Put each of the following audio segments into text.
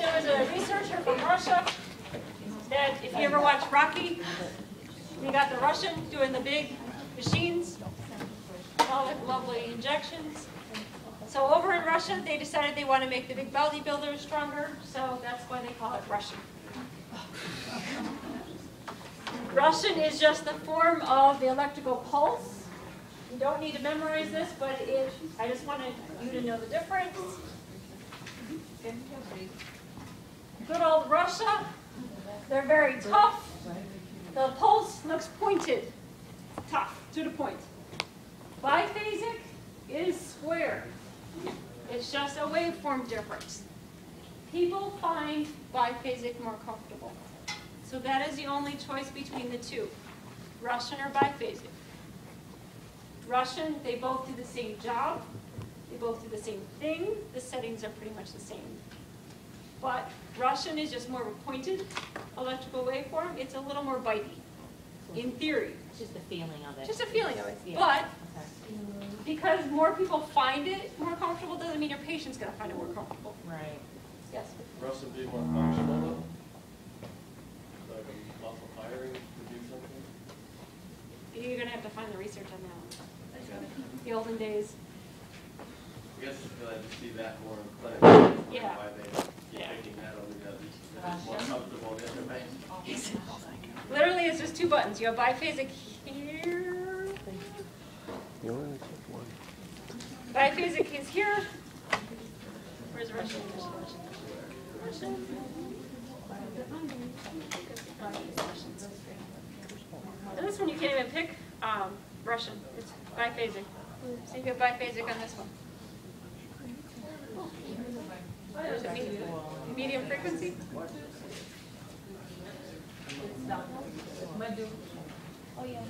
there was a researcher from Russia that, if you ever watch Rocky, you got the Russian doing the big machines, all the lovely injections. So over in Russia, they decided they want to make the big bodybuilders stronger, so that's why they call it Russian. Russian is just the form of the electrical pulse. You don't need to memorize this, but I just wanted you to know the difference. Good old Russia, they're very tough. The pulse looks pointed, tough, to the point. Biphasic is square. It's just a waveform difference. People find biphasic more comfortable. So that is the only choice between the two, Russian or biphasic. Russian, they both do the same job. They both do the same thing. The settings are pretty much the same. But Russian is just more of a pointed electrical waveform. It's a little more bitey, in theory. It's just the feeling of it. Just a feeling of it. Yeah. But because more people find it more comfortable doesn't mean your patient's going to find it more comfortable. Right. Yes? Russian be more functional though? Like a muscle firing to do something? You're going to have to find the research on that one. The olden days. I guess I just see that more in clinic. Yeah. Why they keep picking that over the others. It's more comfortable the other way. Literally, it's just two buttons. You have biphasic here. Biphasic is here. Where's Russian? Russian. And this one you can't even pick Russian. It's biphasic. So you get biphasic on this one. There's a medium frequency. Oh yeah.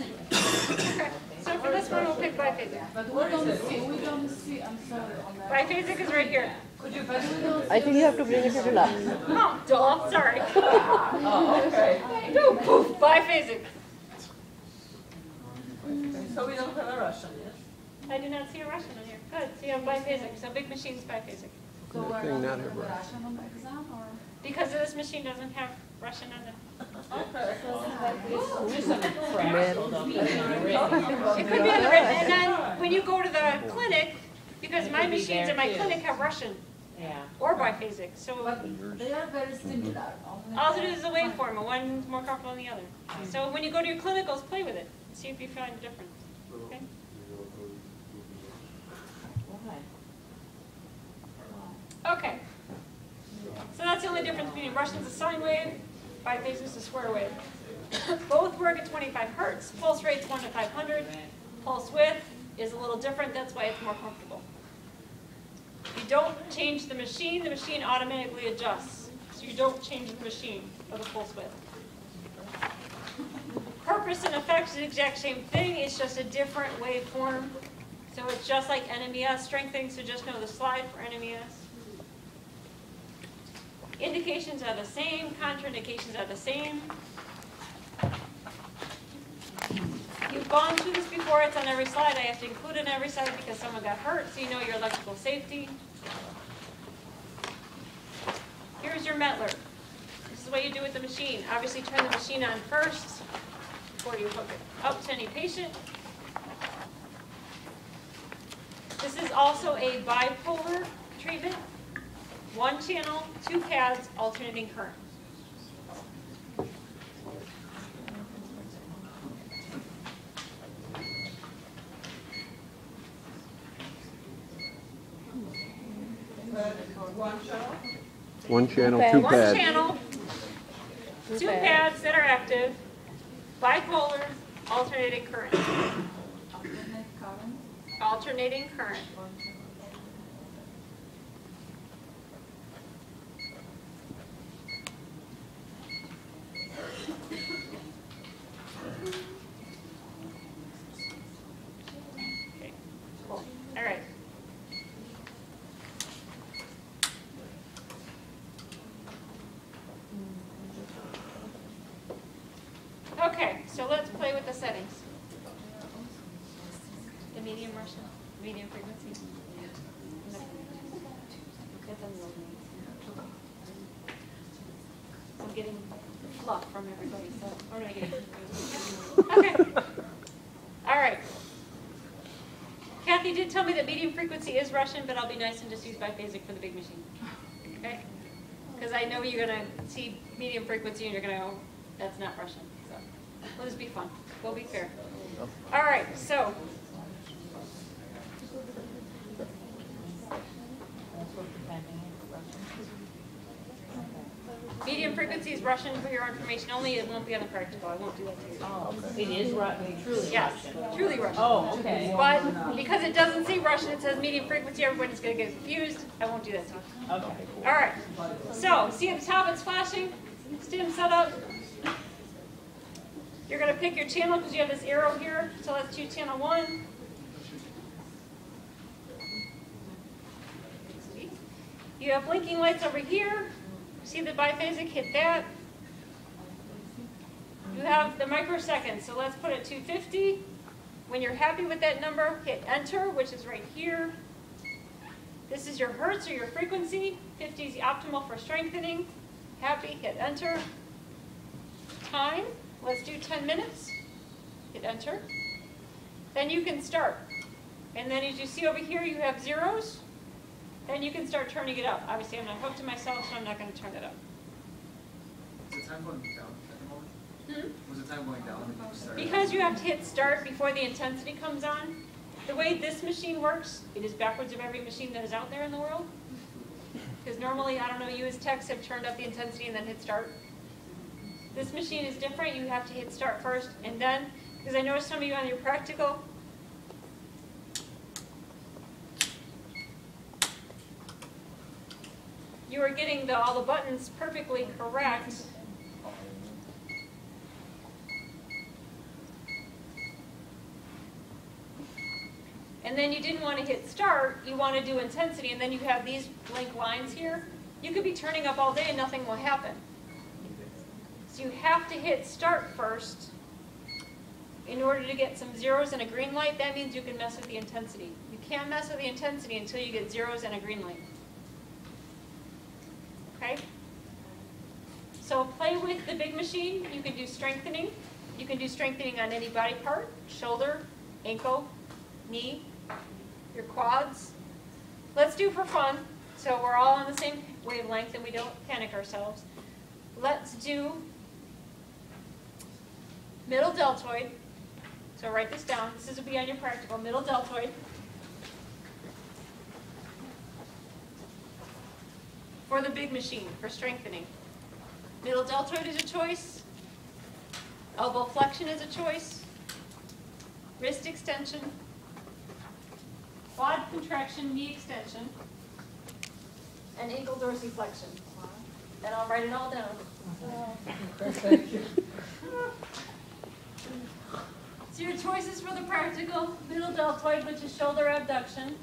Okay. So for this one, we'll pick biphasic. But we don't see, I'm sorry, on that. Biphasic is right here. Could you, but we don't see. I think you have to bring it to the lab. Oh, duh, sorry. Oh, okay. No, poof, biphasic. So we don't have a Russian, yes? I do not see a Russian in here. Good, so you have biphasic. So big machine's biphasic. So we're not have a Russian on the exam, or? Because this machine doesn't have Russian on it. Okay. It could be on the written. And then when you go to the clinic, because my machines in my clinic have Russian or biphasic. So But they are very similar. all it is a waveform, and one's more comfortable than the other. So when you go to your clinicals, play with it. See if you find a difference. Okay? Okay. So that's the only difference between Russian's a sine wave, biphasic's a square wave. Both work at 25 hertz. Pulse rate's 1 to 500. Pulse width is a little different. That's why it's more comfortable. If you don't change the machine automatically adjusts. So you don't change the machine for the pulse width. Purpose and effect is the exact same thing. It's just a different waveform. So it's just like NMES strengthening. So just know the slide for NMES. Indications are the same. Contraindications are the same. You've gone through this before. It's on every slide. I have to include it on every slide because someone got hurt, so you know your electrical safety. Here's your Metler. This is what you do with the machine. Obviously, turn the machine on first before you hook it up to any patient. This is also a bipolar treatment. 1 channel, 2 pads, alternating current. One channel, Okay. 2 1 pads. channel, 2 pads that are active, bipolar, alternating current. Alternating current. Okay, cool. All right. Okay, so let's play with the settings. The medium Russian, medium frequency. No. It's on the old ones. fluff from everybody, so we're gonna get it. Okay. All right. Kathy did tell me that medium frequency is Russian, but I'll be nice and just use biphasic for the big machine. Okay? Because I know you're gonna see medium frequency and you're gonna go, that's not Russian. So we'll just be fun. We'll be fair. All right, so medium frequency is Russian for your information only. It won't be on the practical. I won't do that to you. Oh, it is truly Yes, Russian. truly Russian. Oh, okay. But because it doesn't say Russian, it says medium frequency, everybody's going to get confused. I won't do that to you. Okay. All right. So, see at the top it's flashing. Stim setup. You're going to pick your channel because you have this arrow here. So let's choose channel 1. You have blinking lights over here. See the biphasic, hit that. You have the microseconds, so let's put it 250. When you're happy with that number, hit enter, which is right here. This is your hertz or your frequency. 50 is the optimal for strengthening. Happy, hit enter. Time, let's do 10 minutes. Hit enter. Then you can start. And then as you see over here, you have zeros. Then you can start turning it up. Obviously, I'm not hooked to myself, so I'm not going to turn it up. Was the time going down at the moment? Was the time going down when you started? Because you have to hit start before the intensity comes on. The way this machine works, it is backwards of every machine that is out there in the world. Because normally, I don't know, you as techs have turned up the intensity and then hit start. This machine is different. You have to hit start first, and then, because I noticed some of you on your practical, you are getting all the buttons perfectly correct. And then you didn't want to hit start, you want to do intensity, and then you have these blank lines here. You could be turning up all day and nothing will happen. So you have to hit start first in order to get some zeros and a green light. That means you can mess with the intensity. You can't mess with the intensity until you get zeros and a green light. Okay? So play with the big machine. You can do strengthening. You can do strengthening on any body part, shoulder, ankle, knee, your quads. Let's do for fun, so we're all on the same wavelength and we don't panic ourselves. Let's do middle deltoid. So write this down. This will be on your practical. Middle deltoid. For the big machine, for strengthening. Middle deltoid is a choice. Elbow flexion is a choice. Wrist extension. Quad contraction, knee extension. And ankle dorsiflexion. And I'll write it all down. So your choices for the practical, middle deltoid, which is shoulder abduction.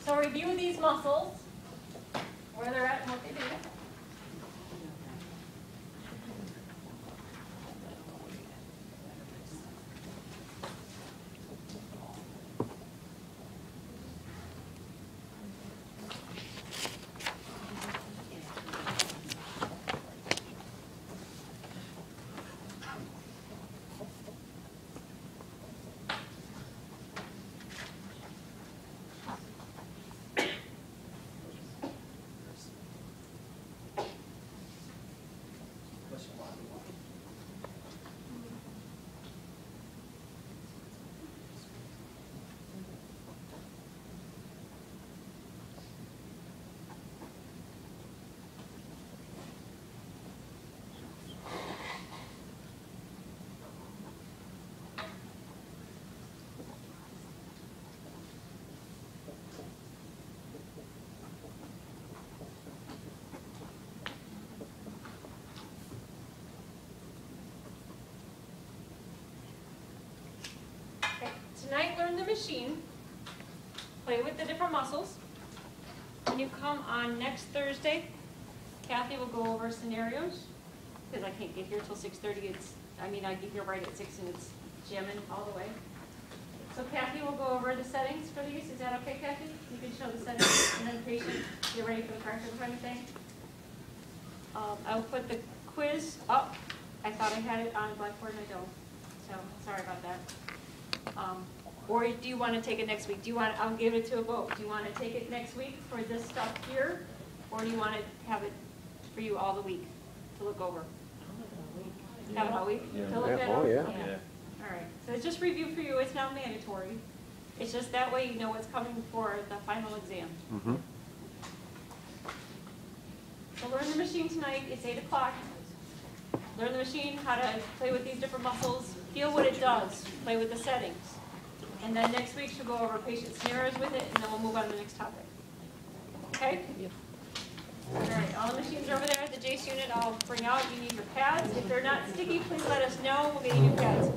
So review these muscles, where they're at and what they do. Tonight, learn the machine. Play with the different muscles. When you come on next Thursday, Kathy will go over scenarios, because I can't get here till 6:30. I get here right at 6 and it's jamming all the way. So Kathy will go over the settings for these. Is that okay, Kathy? You can show the settings and then patient, get ready for the practical kind of thing. I will put the quiz up. I thought I had it on Blackboard and I don't, so sorry about that. Or do you want to take it next week? Do you want, I'll give it to a vote. Do you want to take it next week for this stuff here? Or do you want to have it for you all the week to look over? Have it all week to look at it? Oh, yeah. Okay. All right, so it's just review for you. It's not mandatory. It's just that way you know what's coming for the final exam. Mhm. So learn the machine tonight. It's 8 o'clock. Learn the machine, how to play with these different muscles, feel what it does, play with the settings. And then next week she'll go over patient scenarios with it, and then we'll move on to the next topic. Okay? All right, all the machines are over there at the JACE unit. I'll bring out. You need your pads. If they're not sticky, please let us know. We'll get you new pads.